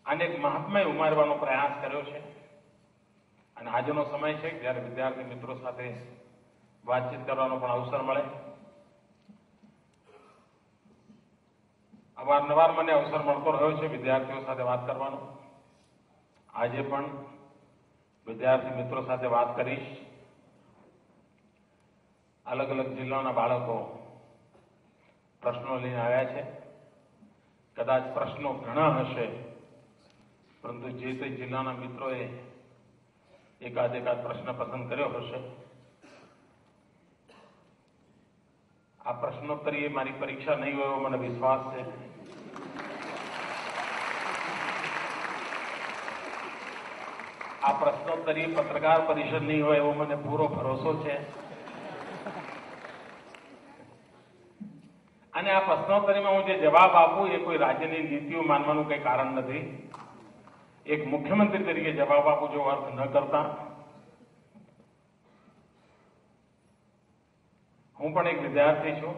આને એક મહાત્માએ ઉમારવાનો પ્રયાસ કર્યો છે અને આજનો સમય છે જ્યારે વિદ્યાર્થી મિત્રો સાથે વાતચીત કરવાનો પણ અવસર મળે. અવારનવાર મને અવસર મળતો રહ્યો છે વિદ્યાર્થીઓ સાથે વાત કરવાનો. આજે પણ વિદ્યાર્થી મિત્રો સાથે વાત કરીશ. અલગ અલગ જિલ્લાના બાળકો પ્રશ્નો લઈને આવ્યા છે. કદાચ પ્રશ્નો ઘણા હશે, પરંતુ જે તે જિલ્લાના મિત્રોએ એકાદ પ્રશ્ન પસંદ કર્યો હશે. આ પ્રશ્નોત્તરી એ મારી પરીક્ષા નહીં હોય એવો મને વિશ્વાસ છે. આ પ્રશ્નોત્તરી પત્રકાર પરિષદ નહીં હોય એવો મને પૂરો ભરોસો છે. અને આ પ્રશ્નોત્તરીમાં હું જે જવાબ આપું એ કોઈ રાજ્યની નીતિઓ માનવાનું કંઈ કારણ નથી. એક મુખ્યમંત્રી તરીકે જવાબ આપું જો અર્થ ન કરતા. હું પણ એક વિદ્યાર્થી છું.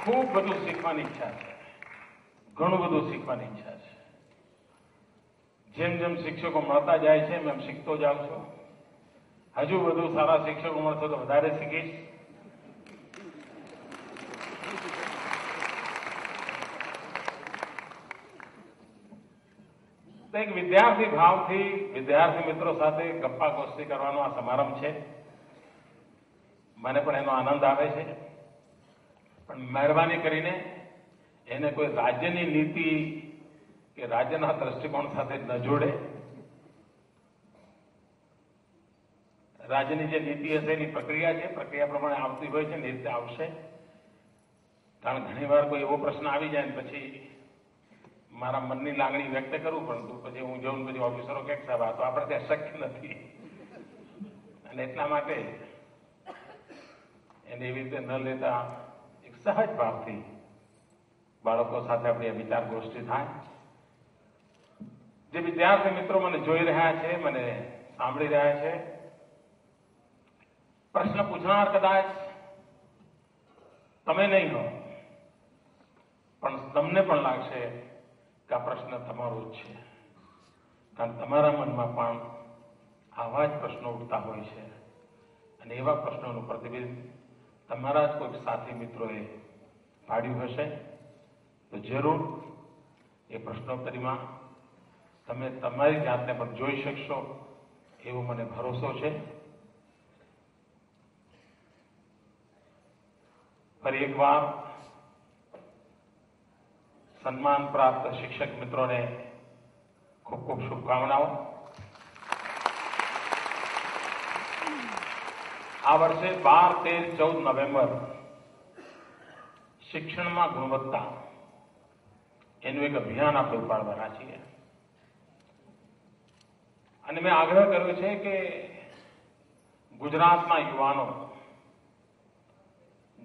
ખૂબ બધું શીખવાની ઈચ્છા છે. ઘણું બધું શીખવાની ઈચ્છા છે. જેમ જેમ શિક્ષકો મળતા જાય છે એમ શીખતો જાઉં છું. હજુ વધુ સારા શિક્ષકો મળશે તો વધારે શીખીશ. તો એક વિદ્યાર્થી ભાવથી વિદ્યાર્થી મિત્રો સાથે ગપ્પા ગોષ્ઠી કરવાનો આ સમારંભ છે. મને પણ એનો આનંદ આવે છે. પણ મહેરબાની કરીને એને કોઈ રાજ્યની નીતિ કે રાજ્યના દ્રષ્ટિકોણ સાથે ન જોડે. રાજ્યની જે નીતિ હશે એની પ્રક્રિયા છે, પ્રક્રિયા પ્રમાણે આવતી હોય છે ને એ રીતે આવશે. કારણ ઘણીવાર કોઈ એવો પ્રશ્ન આવી જાય ને પછી મારા મનની લાગણી વ્યક્ત કરું, પરંતુ પછી હું જઉં પછી ઓફિસરો કે સાહેબ આ તો આપણે ત્યાં શક્ય નથી. અને એટલા માટે એને એવી રીતે ન લેતા એક સહજ ભાવથી બાળકો સાથે આપણી વિચાર ગોષ્ઠી થાય. જે વિદ્યાર્થી મિત્રો મને જોઈ રહ્યા છે, મને સાંભળી રહ્યા છે, પ્રશ્ન પૂછનાર કદાચ તમે નહીં હો, પણ તમને પણ લાગશે કે આ પ્રશ્ન તમારો જ છે. કારણ તમારા મનમાં પણ આવા જ પ્રશ્નો ઉઠતા હોય છે અને એવા પ્રશ્નોનું પ્રતિબિંબ તમારા જ કોઈ સાથી મિત્રોએ પાડ્યું હશે. તો જરૂર એ પ્રશ્નોત્તરીમાં તમે તમારી જાતને પણ જોઈ શકશો એવો મને ભરોસો છે. ફરી એકવાર સન્માન પ્રાપ્ત શિક્ષક મિત્રોને ખૂબ ખૂબ શુભકામનાઓ. આ વર્ષે 12, 13, 14 નવેમ્બર શિક્ષણમાં ગુણવત્તા એનું એક અભિયાન આપણે ઉપાડવાના છીએ. અને મેં આગ્રહ કર્યો છે કે ગુજરાતના યુવાનો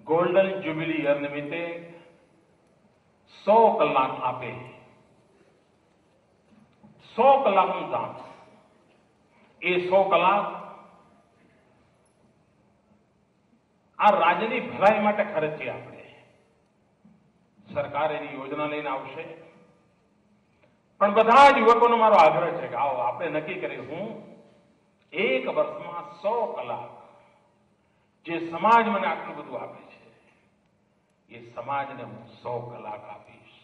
ગોલ્ડન જ્યુબિલી યર નિમિત્તે 100 કલાક આપે. 100 કલાકનું કામ. એ 100 કલાક આ રાજ્યની ભલાઈ માટે ખર્ચીએ આપણે. સરકાર એની યોજના લઈને આવશે, પણ બધા જ યુવકોનો મારો આગ્રહ છે કે આવો આપણે નક્કી કરીએ હું એક વર્ષમાં 100 કલાક જે સમાજ મને આટલું બધું આપે છે એ સમાજને હું 100 કલાક આપીશ.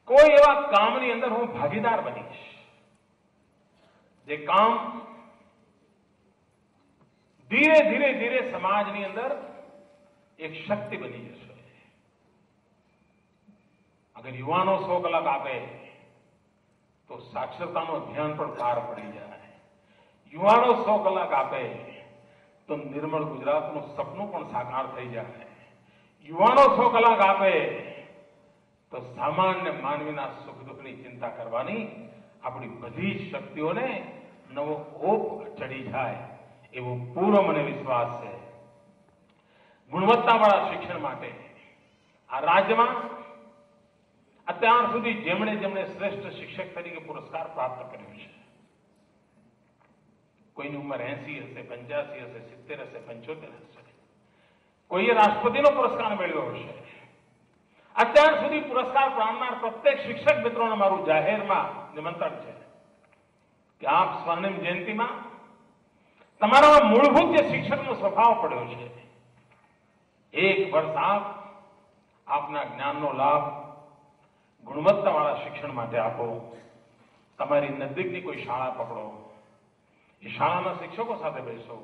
કોઈ એવા કામની અંદર હું ભાગીદાર બનીશ જે કામ ધીરે ધીરે ધીરે સમાજની અંદર એક શક્તિ બની જશે. અગર યુવાનો 100 કલાક આપે તો સાક્ષરતાનું અભિયાન પણ પાર પડી જાય. યુવાનો 100 કલાક આપે તો નિર્મળ ગુજરાતનું સપનું પણ સાકાર થઈ જાય. યુવાનો 100 કલાક આપે તો સામાન્ય માનવીના સુખ દુઃખની ચિંતા કરવાની આપણી બધી શક્તિઓને નવો ઓપ ચડી જાય એવો પૂરો મને વિશ્વાસ છે. ગુણવત્તાવાળા શિક્ષણ માટે આ રાજ્યમાં અત્યાર સુધી જેમણે શ્રેષ્ઠ શિક્ષક તરીકે પુરસ્કાર પ્રાપ્ત કર્યો છે કોઈની ઉંમર 80 હશે, 85 હશે, 70 હશે, 75 હશે. કોઈએ રાષ્ટ્રપતિનો પુરસ્કાર મેળવ્યો હશે. અત્યાર સુધી પુરસ્કાર પામનાર પ્રત્યેક શિક્ષક મિત્રોને મારું જાહેરમાં નિમંત્રણ છે કે આપ સ્વર્ણિમ જયંતિમાં તમારામાં મૂળભૂત જે શિક્ષકનો સ્વભાવ પડ્યો છે, એક વર્ષ આપના જ્ઞાનનો લાભ ગુણવત્તાવાળા શિક્ષણ માટે આપો. તમારી નજીકની કોઈ શાળા પકડો, એ શાળાના શિક્ષકો સાથે બેસો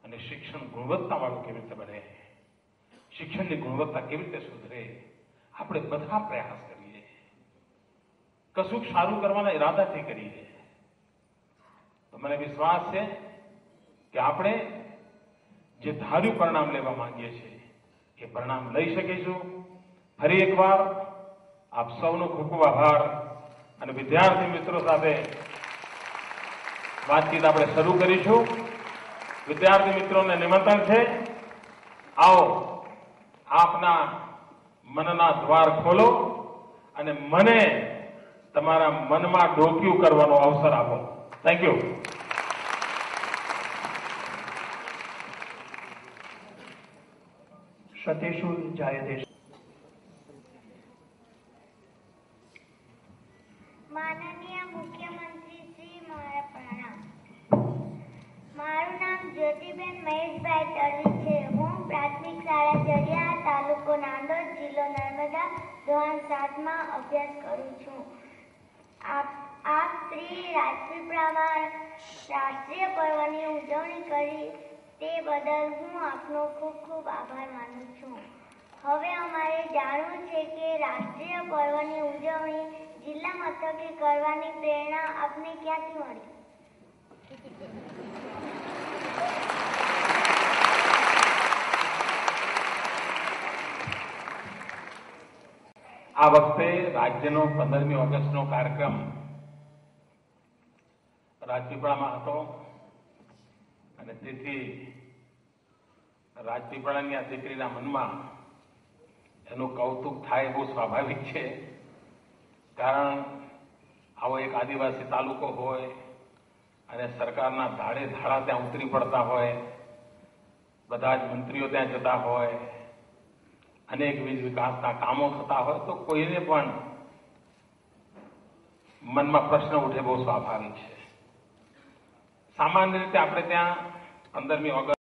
અને શિક્ષણ ગુણવત્તાવાળું કેવી રીતે બને, શિક્ષણની ગુણવત્તા કેવી રીતે સુધરે, આપણે બધા પ્રયાસ કરીએ. કશુંક સારું કરવાના ઈરાદાથી કરીએ તો મને વિશ્વાસ છે કે આપણે જે ધાર્યું પરિણામ લેવા માંગીએ છીએ એ પરિણામ લઈ શકીશું. ફરી એકવાર આપ સૌનો ખૂબ ખૂબ આભાર. અને વિદ્યાર્થી મિત્રો સાથે વાતચીત આપણે શરૂ કરીશું. વિદ્યાર્થી મિત્રોને નિમંત્રણ છે, આવો આપના મનના દ્વાર ખોલો અને મને તમારા મનમાં ડોક્યું કરવાનો અવસર આપો. Thank you. સતીશુ જાયદેશ. માનનીય મુખ્યમંત્રી શ્રી, મારા પ્રણામ. મારું નામ જ્યોતિબેન મહેશભાઈ તરવી છે. હું પ્રાથમિક શાળા જડિયા, તાલુકો નાંદોદ, જિલ્લો નર્મદા, ધોરણ 7માં અભ્યાસ કરું છું. આપ શ્રી રાજપીપળામાં રાષ્ટ્રીય પર્વની ઉજવણી કરી તે બદલ હું આપનો ખૂબ ખૂબ આભાર માનું છું. હવે અમારે જાણવું છે કે રાષ્ટ્રીય પર્વની ઉજવણી જિલ્લા મથકે કરવાની પ્રેરણા આપને ક્યાંથી મળી? આ વખતે રાજ્યનો 15મી ઓગસ્ટનો કાર્યક્રમ રાજપીપળામાં હતો અને તેથી રાજપીપળાની આ દીકરીના મનમાં એનું કૌતુક થાય બહુ સ્વાભાવિક છે. કારણ આવો એક આદિવાસી તાલુકો હોય અને સરકારના ધાડે ધાડા ત્યાં ઉતરી પડતા હોય, બધા જ મંત્રીઓ ત્યાં જતા હોય, અનેકવિધ વિકાસના કામો થતા હોય તો કોઈને પણ મનમાં પ્રશ્ન ઉઠે બહુ સ્વાભાવિક છે. સામાન્ય રીતે આપણે ત્યાં 15મી ઓગસ્ટ